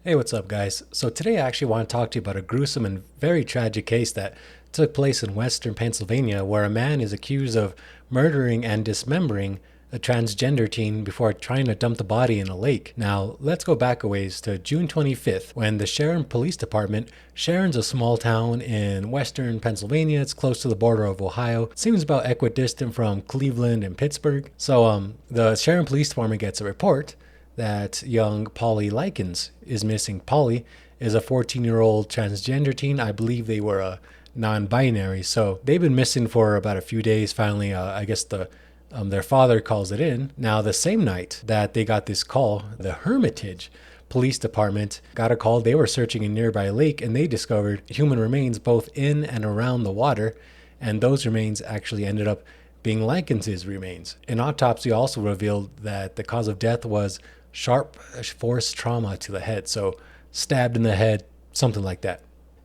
Hey, what's up, guys? So today I actually want to talk to you about a gruesome and very tragic case that took place in western Pennsylvania where a man is accused of murdering and dismembering a transgender teen before trying to dump the body in a lake. Now, let's go back a ways to June 25th when the Sharon Police Department. Sharon's a small town in western Pennsylvania. It's close to the border of Ohio. Seems about equidistant from Cleveland and Pittsburgh. So the Sharon Police Department gets a report that young Pauly Likens is missing. Pauly is a 14-year-old transgender teen. I believe they were a non-binary. So they've been missing for about a few days. Finally, I guess their father calls it in. Now, the same night that they got this call, the Hermitage Police Department got a call. They were searching a nearby lake and they discovered human remains both in and around the water. And those remains actually ended up being Likens' remains. An autopsy also revealed that the cause of death was sharp force trauma to the head. So stabbed in the head, something like that.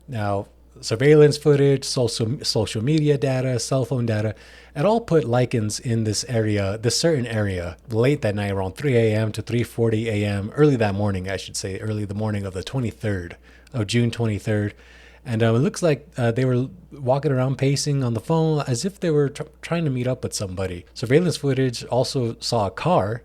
Now, surveillance footage, social media data, cell phone data, it all put Likens in this area, this certain area, late that night around 3 a.m. to 3:40 a.m., early that morning, I should say, early the morning of the 23rd of June 23rd. And it looks like they were walking around pacing on the phone as if they were trying to meet up with somebody. Surveillance footage also saw a car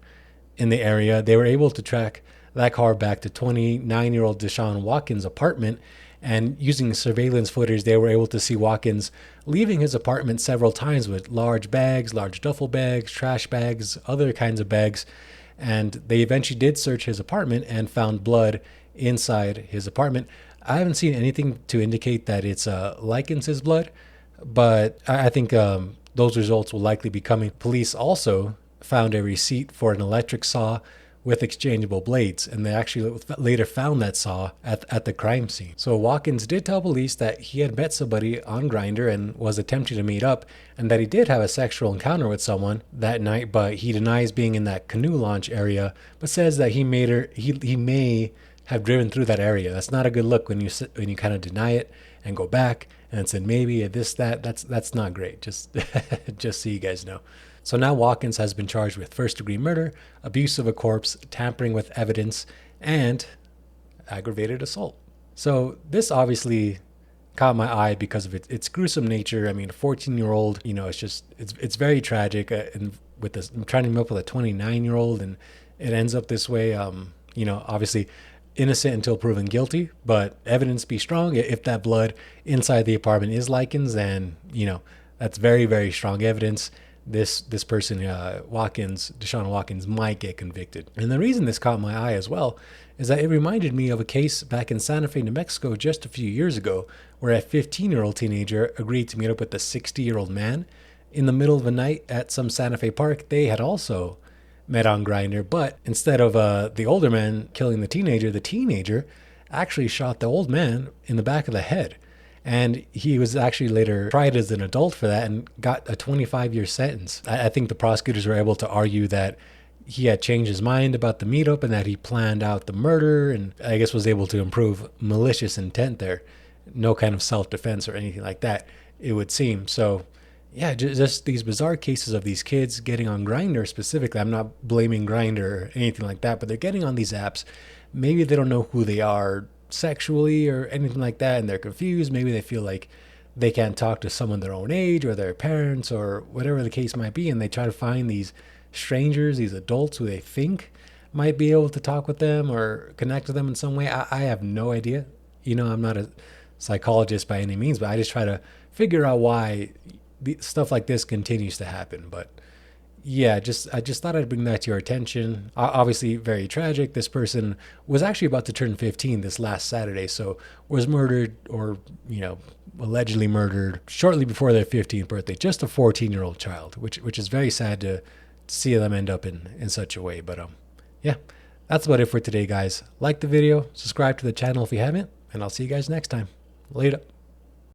in the area. They were able to track that car back to 29-year-old Dashawn Watkins' apartment. And using surveillance footage, they were able to see Watkins leaving his apartment several times with large bags, large duffel bags, trash bags, other kinds of bags. And they eventually did search his apartment and found blood inside his apartment. I haven't seen anything to indicate that it's Likens' blood, but I think those results will likely be coming. Police also found a receipt for an electric saw with exchangeable blades, and they actually later found that saw at the crime scene. So Watkins did tell police that he had met somebody on Grindr and was attempting to meet up, and that he did have a sexual encounter with someone that night, but he denies being in that canoe launch area, but says that he may have driven through that area. That's not a good look when you kind of deny it and go back and said maybe this that. That's not great. Just just so you guys know. So now Watkins has been charged with first-degree murder, abuse of a corpse, tampering with evidence, and aggravated assault. So this obviously caught my eye because of its gruesome nature. I mean, a 14-year-old, it's very tragic. And with this, I'm trying to meet up with a 29-year-old, and it ends up this way. Obviously innocent until proven guilty, but evidence be strong. If that blood inside the apartment is Likens, then that's very, very strong evidence. This person, Dashawn Watkins, might get convicted. And the reason this caught my eye as well is that it reminded me of a case back in Santa Fe, New Mexico, just a few years ago, where a 15-year-old teenager agreed to meet up with a 60-year-old man in the middle of the night at some Santa Fe park. They had also met on Grindr, but instead of the older man killing the teenager actually shot the old man in the back of the head. And he was actually later tried as an adult for that and got a 25-year sentence. I think the prosecutors were able to argue that he had changed his mind about the meetup and that he planned out the murder, and I guess was able to improve malicious intent there. No kind of self-defense or anything like that, it would seem. So yeah, just these bizarre cases of these kids getting on Grindr specifically. I'm not blaming Grindr or anything like that, but they're getting on these apps. Maybe they don't know who they are sexually or anything like that, and they're confused. Maybe they feel like they can't talk to someone their own age or their parents or whatever the case might be, and they try to find these strangers, these adults who they think might be able to talk with them or connect with them in some way. I have no idea. I'm not a psychologist by any means, but I just try to figure out why stuff like this continues to happen. But yeah, I just thought I'd bring that to your attention. Obviously, very tragic. This person was actually about to turn 15 this last Saturday, so was murdered or, allegedly murdered shortly before their 15th birthday. Just a 14-year-old child, which is very sad to see them end up in such a way. But yeah, that's about it for today, guys. Like the video, subscribe to the channel if you haven't, and I'll see you guys next time. Later.